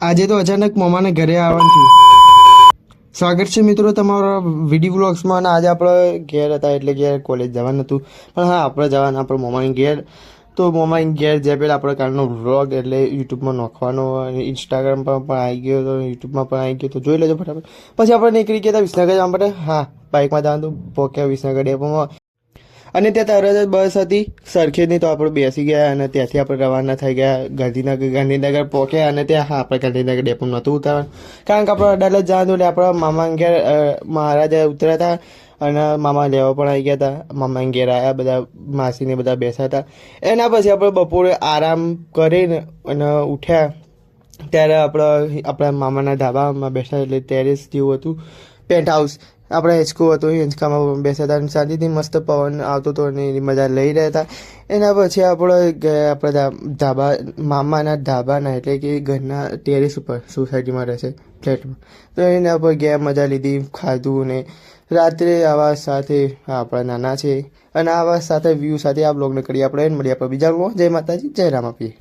આજે તો અચાનક મામાને ઘરે આવવાનું થયું. સ્વાગત છે મિત્રો તમારા વિડીયો વ્લોગ્સમાં. અને આજે આપણે ઘેર હતા એટલે ઘેર કોલેજ જવાનું હતું, પણ હા આપણે જવાના આપણે મામાની ઘેર. તો મામાની ઘેર જે પહેલાં આપણે કાલનો વ્લોગ એટલે યુટ્યુબમાં નાખવાનો અને ઇન્સ્ટાગ્રામ પર પણ આવી ગયો, તો યુટ્યુબમાં પણ આવી ગયો, તો જોઈ લેજો ફટાફટ. પછી આપણે નીકળી ગયા હતા વિસનગર જવા માટે. હા, બાઇકમાં જવાનું હતું, પહોંચ્યા વિસનગર ડેપોમાં. અને ત્યાં તરત જ બસ હતી સરખેજની, તો આપણે બેસી ગયા અને ત્યાંથી આપણે રવાના થઈ ગયા ગાંધીનગર પહોંચ્યા. અને ત્યાં હા આપણે ગાંધીનગર ડેપો નહોતું ઉતારવાનું, કારણ કે આપણે અડાલજ જવાનું એટલે આપણા મામા ઘેર મહારાજા ઉતર્યા હતા અને મામા લેવા પણ આવી ગયા હતા. મામા ઘેર આવ્યા, બધા માસીને બધા બેસા હતા. એના પછી આપણે બપોરે આરામ કરીને અને ઉઠ્યા ત્યારે આપણા મામાના ધાબામાં બેઠા, એટલે ટેરેસ જેવું હતું, પેન્ટ હાઉસ. આપણે હિંચકો હતો, હિંચકામાં બેસા હતા અને શાંતિથી મસ્ત પવન આવતો હતો અને એની મજા લઈ રહ્યા હતા. એના પછી આપણે ગયા આપણા ધાબા, મામાના ધાબાના એટલે કે ઘરના ટેરેસ ઉપર, સોસાયટીમાં રહેશે ફ્લેટમાં. તો એના પર ગયા, મજા લીધી, ખાધું. ને રાત્રે આવા સાથે આપણા નાના છે અને આવા સાથે વ્યૂ સાથે આ બ્લોગને કરીએ આપણે મળીએ આપણે બીજા બ્લોગ. જય માતાજી, જય રામ આપીએ.